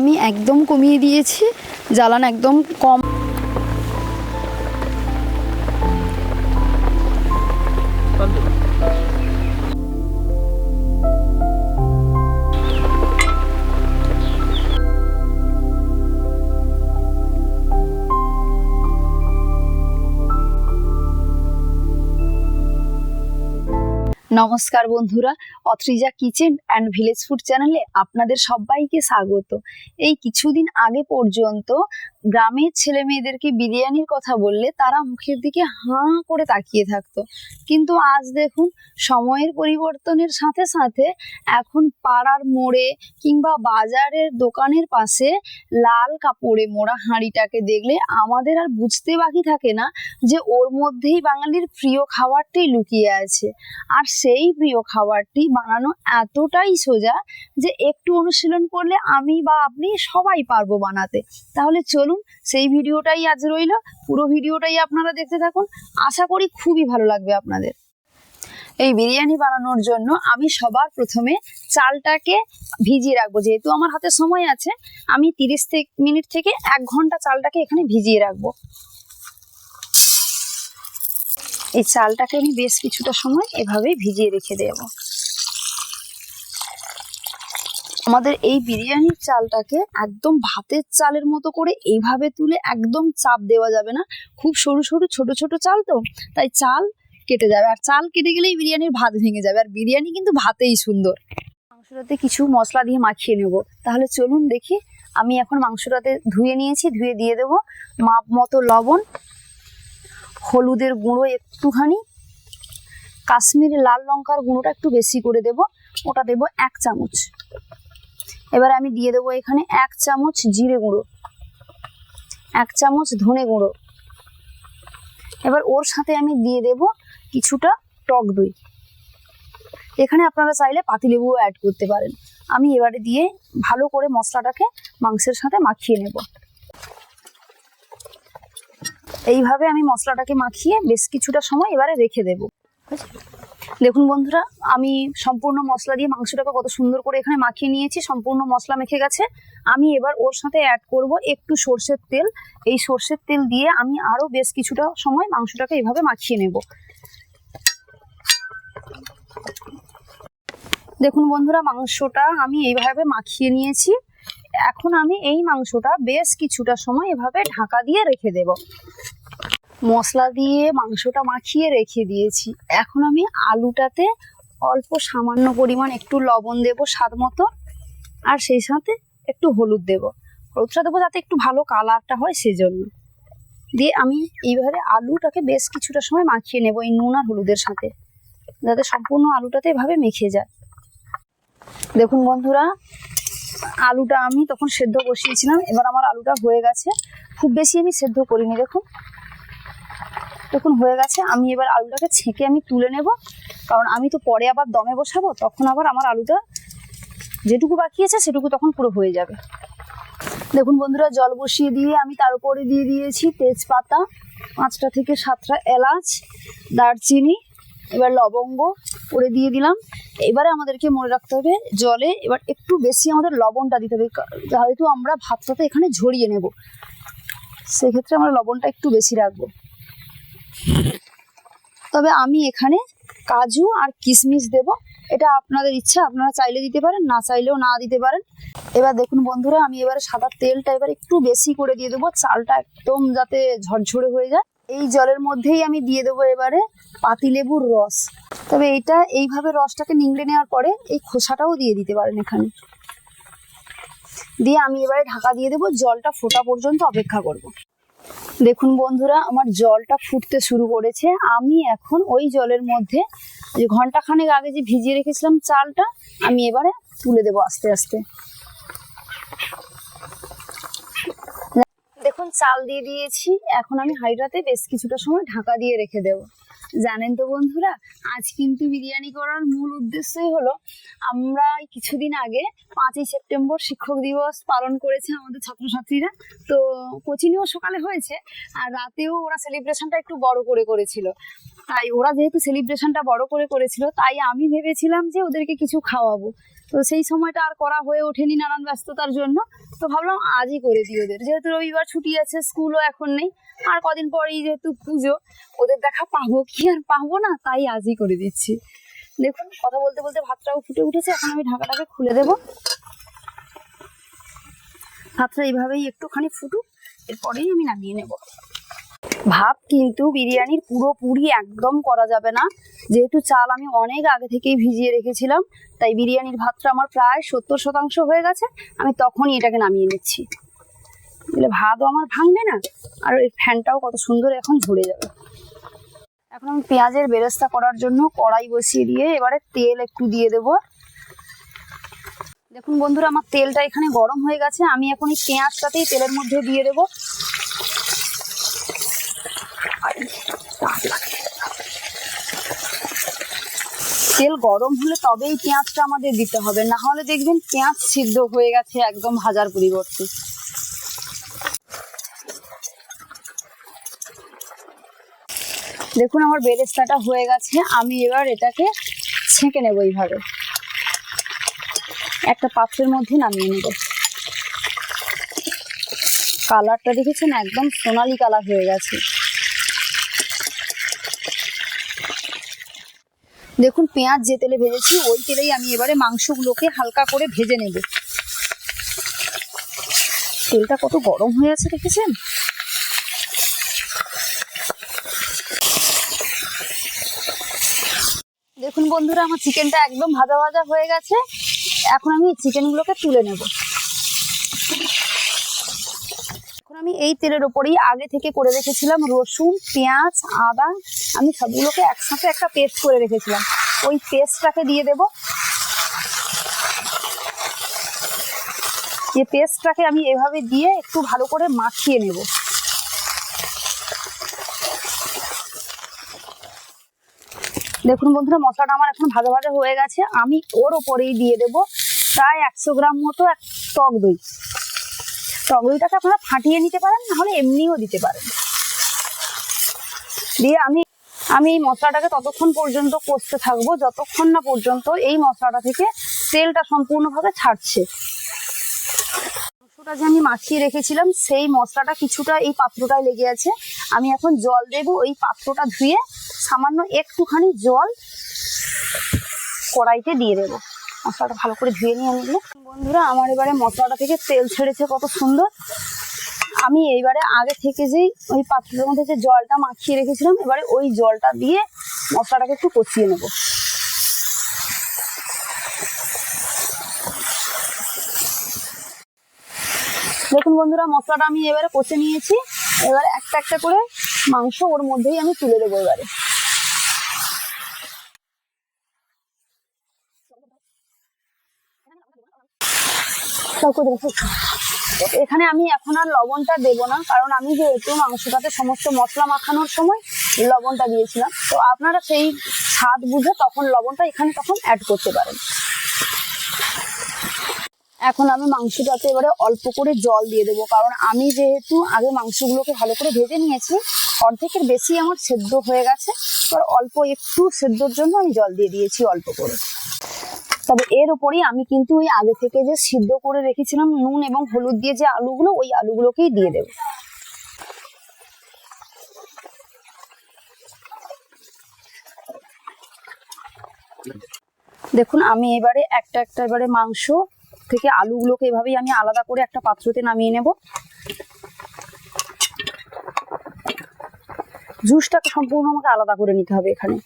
আমি একদম কমিয়ে দিয়েছি, জ্বালান একদম কম। নমস্কার বন্ধুরা, অত্রিজা কিচেন অ্যান্ড ভিলেজ ফুড চ্যানেলে আপনাদের সবাইকে স্বাগত। এই কিছুদিন আগে পর্যন্ত গ্রামের ছেলে মেয়েদেরকে বিরিয়ানির কথা বললে তারা মুখের দিকে হাঁ করে তাকিয়ে থাকতো, কিন্তু আজ দেখুন সময়ের পরিবর্তনের সাথে সাথে এখন পাড়ার মোড়ে কিংবা বাজারের দোকানের পাশে লাল কাপড়ে মোড়া হাঁড়িটাকে দেখলে আমাদের আর বুঝতে বাকি থাকে না যে ওর মধ্যেই বাঙালির প্রিয় খাবারটাই লুকিয়ে আছে। আর সেই প্রিয় খাবারটি বানানো এতটাই সোজা যে একটু অনুশীলন করলে আমি বা আপনি সবাই পারবো বানাতে। তাহলে চলুন সেই ভিডিওটাই আজ রইল, পুরো ভিডিওটাই আপনারা দেখতে থাকুন, আশা করি খুবই ভালো লাগবে আপনাদের। এই বিরিয়ানি বানানোর জন্য আমি সবার প্রথমে চালটাকে ভিজিয়ে রাখবো। যেহেতু আমার হাতে সময় আছে, আমি 30 মিনিট থেকে 1 ঘন্টা চালটাকে এখানে ভিজিয়ে রাখবো। এই চালটাকে আমি বেশ কিছুটা সময় এভাবে ভিজিয়ে রেখে দেব। আমাদের এই বিরিয়ানির চালটাকে একদম ভাতের চালের মতো করে এইভাবে তুলে একদম চাপ দেওয়া যাবে না, খুব সরু সরু ছোট ছোট চাল তো, তাই চাল কেটে যাবে, আর চাল কেটে গেলেই বিরিয়ানির ভাত ভেঙে যাবে, আর বিরিয়ানি কিন্তু ভাতেই সুন্দর। মাংসটাতে কিছু মশলা দিয়ে মাখিয়ে নেব। তাহলে চলুন দেখি। আমি এখন মাংসটাতে ধুয়ে নিয়েছি, ধুয়ে দিয়ে দেবো মাপ মতো লবণ, হলুদের গুঁড়ো একটুখানি, কাশ্মীরি লাল লঙ্কার গুঁড়োটা একটু বেশি করে দেব, ওটা দেব 1 চামচ। এবার আমি দিয়ে দেবো এখানে 1 চামচ জিরে গুঁড়ো, 1 চামচ ধনে গুঁড়ো। এবার ওর সাথে আমি দিয়ে দেব কিছুটা টক দই। এখানে আপনারা চাইলে পাতিলেবুও অ্যাড করতে পারেন। আমি এবারে দিয়ে ভালো করে মশলাটাকে মাংসের সাথে মাখিয়ে নেব। এইভাবে আমি মশলাটাকে মাখিয়ে বেশ কিছুটা সময় এবারে রেখে দেব। দেখুন বন্ধুরা, আমি সম্পূর্ণ মশলা দিয়ে মাংসটাকে কত সুন্দর করে এখানে মাখিয়ে নিয়েছি, সম্পূর্ণ মশলা মেখে গেছে। আমি এবার ওর সাথে অ্যাড করব একটু সর্ষের তেল। এই সর্ষের তেল দিয়ে আমি আরো বেশ কিছুটা সময় মাংসটাকে এইভাবে মাখিয়ে নেব। দেখুন বন্ধুরা, মাংসটা আমি এইভাবে মাখিয়ে নিয়েছি। এখন আমি এই মাংসটা বেশ কিছুটা সময় এভাবে ঢাকা দিয়ে রেখে দেব। মশলা দিয়ে মাংসটা মাখিয়ে রেখে দিয়েছি। এখন আমি আলুটাতে অল্প সামান্য পরিমাণ একটু লবণ দেব স্বাদ মতো, আর সেই সাথে একটু হলুদ দেব। হলুদটা দেবো যাতে একটু ভালো কালারটা হয়, সেজন্য। দিয়ে আমি এইভাবে আলুটাকে বেশ কিছুটা সময় মাখিয়ে নেব এই নুন আর হলুদের সাথে, যাতে সম্পূর্ণ আলুটাতে এভাবে মেখে যায়। দেখুন বন্ধুরা, আলুটা আমি তখন সেদ্ধ বসিয়েছিলাম, এবার আমার আলুটা হয়ে গেছে। খুব বেশি আমি সেদ্ধ করিনি, দেখুন হয়ে গেছে। আমি এবার আলুটাকে ছেঁকে আমি তুলে নেব, কারণ আমি তো পরে আবার দমে বসাবো, তখন আবার আমার আলুটা যেটুকু বাকি আছে সেটুকু তখন পুরো হয়ে যাবে। দেখুন বন্ধুরা, জল বসিয়ে দিয়ে আমি তার উপরে দিয়ে দিয়েছি তেজপাতা, 5টা থেকে 7টা এলাচ, দারচিনি, এবার লবঙ্গ করে দিয়ে দিলাম। এবারে আমাদেরকে মনে রাখতে হবে জলে এবার একটু বেশি আমাদের লবণটা দিতে হবে, যেহেতু আমরা ভাতটাতে এখানে ঝরিয়ে নেব, সেক্ষেত্রে আমরা লবণটা একটু বেশি রাখবো। তবে আমি এখানে কাজু আর কিশমিশ দেব, এটা আপনাদের ইচ্ছা, আপনারা চাইলে দিতে পারেন, না চাইলেও না দিতে পারেন। এবার দেখুন বন্ধুরা, আমি এবারে সাদা তেলটা এবার একটু বেশি করে দিয়ে দেবো, চালটা একদম যাতে ঝরঝরে হয়ে যায়। এই জলের মধ্যেই আমি দিয়ে দেবো এবারে পাতিলেবুর রস। তবে এটা এইভাবে রসটাকে নিংড়ে নেওয়ার পরে এই খোসাটাও দিয়ে দিতে পারেন এখানে। দিয়ে আমি এবারে ঢাকা দিয়ে দেবো, জলটা ফোটা পর্যন্ত অপেক্ষা করব। দেখুন বন্ধুরা, আমার জলটা ফুটতে শুরু করেছে। আমি এখন ওই জলের মধ্যে যে ঘন্টাখানেক আগে যে ভিজিয়ে রেখেছিলাম চালটা, আমি এবারে তুলে দেবো আস্তে আস্তে। দেখুন চাল দিয়ে দিয়েছি, এখন আমি হাঁড়িটাতে বেশ কিছুটা সময় ঢাকা দিয়ে রেখে দেব। জানেন তো বন্ধুরা, আজ কিন্তু বিরিয়ানি করার মূল উদ্দেশ্যই হলো, আমরা কিছুদিন আগে 5ই সেপ্টেম্বর শিক্ষক দিবস পালন করেছে আমাদের ছাত্রছাত্রীরা। তো কোচিংও সকালে হয়েছে, আর রাতেও ওরা সেলিব্রেশনটা একটু বড় করে করেছিল। তাই ওরা যেহেতু সেলিব্রেশনটা বড় করে করেছিল, তাই আমি ভেবেছিলাম যে ওদেরকে কিছু খাওয়াবো। তো সেই সময়টা আর করা হয়ে ওঠেনি নানান ব্যস্ততার জন্য। তো ভাবলাম আজই করে দিই ওদের, যেহেতু রবিবার ছুটি আছে, স্কুলও এখন নেই, আর কদিন পরেই যেহেতু পুজো, ওদের দেখা পাবো কি আর পাবো না, তাই আজই করে দিচ্ছি। দেখুন কথা বলতে বলতে ভাতটাও ফুটে উঠেছে, এখন আমি ঢাকাটাকে খুলে দেব। ভাতটা এইভাবেই একটুখানি ফুটুক, এরপরেই আমি নামিয়ে নেব। ভাত কিন্তু বিরিয়ানির পুরোপুরি একদম করা যাবে না, যেহেতু চাল আমি অনেক আগে থেকেই ভিজিয়ে রেখেছিলাম, তাই বিরিয়ানির ভাতটা আমার প্রায় 70% হয়ে গেছে। আমি তখনই এটাকে নামিয়ে নিচ্ছি, তাহলে ভাতও আমার ভাঙবে না, আর ওই ফ্যানটাও কত সুন্দর এখন ঝরে যাবে। এখন আমি পেঁয়াজের বেরেস্তা করার জন্য কড়াই বসিয়ে দিয়ে এবারে তেল একটু দিয়ে দেব। দেখুন বন্ধুরা, আমার তেলটা এখানে গরম হয়ে গেছে, আমি এখন এই পেঁয়াজটাতেই তেলের মধ্যে দিয়ে দেব। তেল গরম হলে তবেই পেঁয়াজটা আমাদের দিতে হবে, না হলে দেখবেন পেঁয়াজ সিদ্ধ হয়ে গেছে একদম ভাজার পরিবর্তে। দেখুন আমার বেরেস্তাটা হয়ে গেছে, আমি এবার এটাকে ছেঁকে নেব এইভাবে, একটা পাত্রের মধ্যে নামিয়ে নেব। কালারটা দেখেছেন একদম সোনালী কালার হয়ে গেছে। দেখুন পেঁয়াজ যে তেলে ভেজেছি ওই তেলেই আমি এবারে মাংসগুলোকে হালকা করে ভেজে নেব। তেলটা কত গরম হয়ে আছে দেখেছেন। দেখুন বন্ধুরা, আমার চিকেনটা একদম ভাজা ভাজা হয়ে গেছে, এখন আমি চিকেনগুলোকে তুলে নেব। এখন আমি এই তেলের ওপরেই আগে থেকে করে রেখেছিলাম রসুন, পেঁয়াজ, আদা, আমি সবগুলোকে একসাথে একটা পেস্ট করে রেখেছিলাম, ওই পেস্টটাকে দিয়ে দেব। এই পেস্টটাকে আমি এভাবে দিয়ে একটু ভালো করে মাখিয়ে নেব। দেখুন বন্ধুরা, মশলাটা আমার এখন ভাজা ভাজা হয়ে গেছে, আমি ওর ওপরেই দিয়ে দেব প্রায় 100 গ্রাম মতো টক দই। টক দইটাকে আপনারা ফাটিয়ে নিতে পারেন, নাহলে এমনিও দিতে পারেন। দিয়ে আমি এই মশলাটাকে ততক্ষণ পর্যন্ত কষতে থাকবো যতক্ষণ না পর্যন্ত এই মশলাটা থেকে তেলটা সম্পূর্ণভাবে ছাড়ছে। মাংসটা যে আমি মাখিয়ে রেখেছিলাম সেই মশলাটা কিছুটা এই পাত্রটায় লেগে আছে, আমি এখন জল দেব। ওই পাত্রটা ধুয়ে সামান্য একটুখানি জল কড়াইতে দিয়ে দেবো, মশলাটা ভালো করে ধুয়ে নিয়ে আনবো। বন্ধুরা, আমার এবারে মশলাটা থেকে তেল ছেড়েছে কত সুন্দর। আমি এইবারে আগে থেকে যেই ওই পাত্রের মধ্যে যে জলটা মাখিয়ে রেখেছিলাম, এবারে ওই জলটা দিয়ে মশলাটাকে একটু কষিয়ে নেব। দেখুন বন্ধুরা, মশলাটা আমি এবারে কষে নিয়েছি, এবারে একটা একটা করে মাংস ওর মধ্যেই আমি তুলে দেবো। এবারে এখানে আমি এখন আর লবণটা দেবো না, কারণ আমি যেহেতু মাংসটাতে সমস্ত মশলা মাখানোর সময় লবণটা দিয়েছিলাম, তো আপনারা সেই স্বাদ বুঝে তখন লবণটা এখানে তখন অ্যাড করতে পারেন। এখন আমি মাংসটাতে এবারে অল্প করে জল দিয়ে দেবো, কারণ আমি যেহেতু আগে মাংসগুলোকে ভালো করে ভেজে নিয়েছি, অর্ধেকের বেশি আমার সেদ্ধ হয়ে গেছে, এবার অল্প একটু সেদ্ধর জন্য আমি জল দিয়ে দিয়েছি অল্প করে। তবে এর উপরেই আমি কিন্তু ওই আগে থেকে যে সিদ্ধ করে রেখেছিলাম নুন এবং হলুদ দিয়ে যে আলুগুলো, ওই আলুগুলোকেই দিয়ে দেব। দেখুন আমি এবারে একটা একটা এবারে মাংস থেকে আলুগুলোকে এভাবেই আমি আলাদা করে একটা পাত্রতে নামিয়ে নেব। জুসটাকে সম্পূর্ণ আমাকে আলাদা করে নিতে হবে এখানে।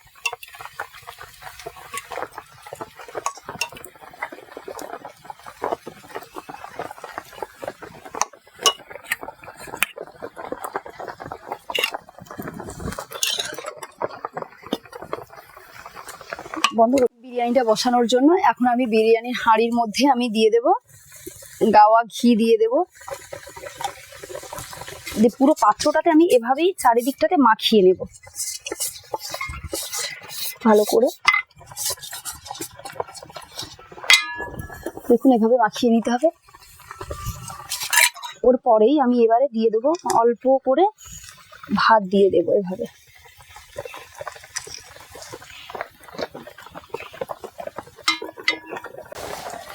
বন্ধু, বিরিয়ানিটা বসানোর জন্য এখন আমি বিরিয়ানির হাঁড়ির মধ্যে আমি দিয়ে দেব গাওয়া ঘি, দিয়ে দেব। পুরো পাত্রটাতে আমি এভাবেই চারিদিকটাতে মাখিয়ে নেব ভালো করে। দেখুন এভাবে মাখিয়ে নিতে হবে। ওর পরেই আমি এবারে দিয়ে দেবো অল্প করে ভাত দিয়ে দেবো এভাবে।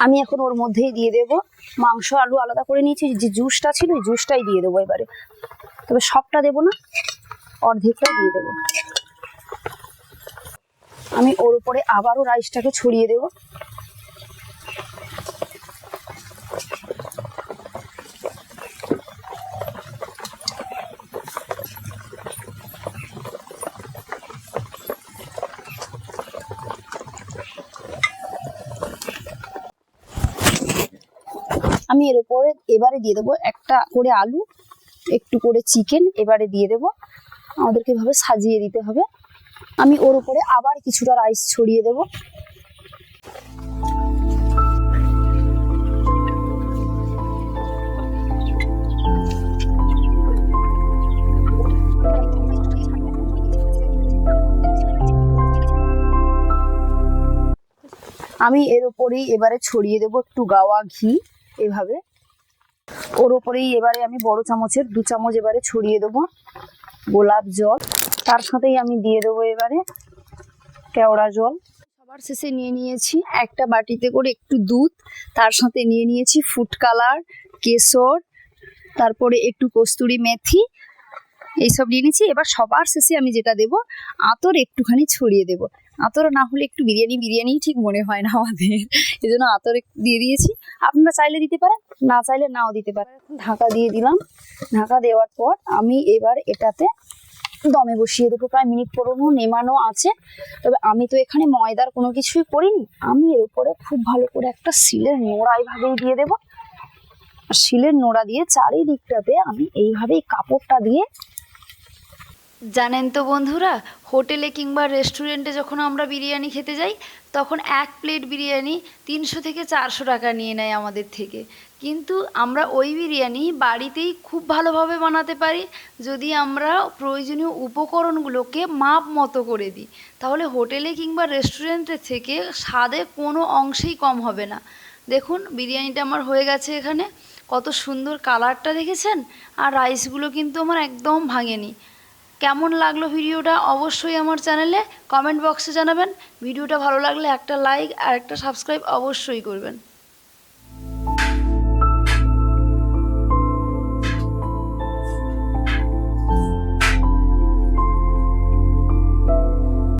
আমি এখন ওর মধ্যেই দিয়ে দেব মাংস আলু আলাদা করে নিয়েছি, যে জুসটা ছিল ওই জুসটাই দিয়ে দেবো এবারে, তবে সবটা দেবো না, অর্ধেকটাই দিয়ে দেবো। আমি ওর উপরে আবারও রাইসটাকে ছড়িয়ে দেব। আমি এর উপরে এবারে দিয়ে দেবো একটা করে আলু, একটু করে চিকেন এবারে দিয়ে দেবো। আমাদেরকে এভাবে সাজিয়ে দিতে হবে। আমি ওর উপরে আবার কিছুটা রাইস ছড়িয়ে দেব। আমি এর উপরেই এবারে ছড়িয়ে দেব একটু গাওয়া ঘি এভাবে। ওর উপরেই এবারে আমি বড় চামচের 2 চামচ এবারে ছড়িয়ে দেবো গোলাপ জল। তার সাথেই আমি দিয়ে দেবো এবারে কেওড়া জল। সবার শেষে নিয়ে নিয়েছি একটা বাটিতে করে একটু দুধ, তার সাথে নিয়ে নিয়েছি ফুড কালার, কেশর, তারপরে একটু কস্তুরি মেথি, এইসব নিয়ে নিয়েছি। এবার সবার শেষে আমি যেটা দেব, আতর একটুখানি ছড়িয়ে দেব। আতর না হলে একটু বিরিয়ানি ঠিক মনে হয় না আমাদের, এই জন্য আতর দিয়ে দিয়েছি। আপনারা চাইলে দিতে পারেন, না চাইলে নাও দিতে পারেন। ঢাকা দিয়ে দিলাম। ঢাকা দেওয়ার পর আমি এবার এটাতে দমে বসিয়ে দেবো। প্রায় মিনিট 15 নেমানো আছে। তবে আমি তো এখানে ময়দার কোনো কিছুই করিনি। আমি এর উপরে খুব ভালো করে একটা শিলের নোড়া এইভাবেই দিয়ে দেবো। শিলের নোড়া দিয়ে চারিদিকটাতে আমি এইভাবেই কাপড়টা দিয়ে। জানেন তো বন্ধুরা, হোটেলে কিংবা রেস্টুরেন্টে যখন আমরা বিরিয়ানি খেতে যাই, তখন 1 প্লেট বিরিয়ানি 300 থেকে 400 টাকা নিয়ে নেয় আমাদের থেকে। কিন্তু আমরা ওই বিরিয়ানি বাড়িতেই খুব ভালোভাবে বানাতে পারি যদি আমরা প্রয়োজনীয় উপকরণগুলোকে মাপ মতো করে দিই। তাহলে হোটেলে কিংবা রেস্টুরেন্টের থেকে স্বাদে কোনো অংশেই কম হবে না। দেখুন বিরিয়ানিটা আমার হয়ে গেছে। এখানে কত সুন্দর কালারটা দেখেছেন, আর রাইসগুলো কিন্তু আমার একদম ভাঙেনি। কেমন লাগলো ভিডিওটা অবশ্যই আমার চ্যানেলে কমেন্ট বক্সে জানাবেন। ভিডিওটা ভালো লাগলে একটা লাইক আর একটা সাবস্ক্রাইব অবশ্যই করবেন।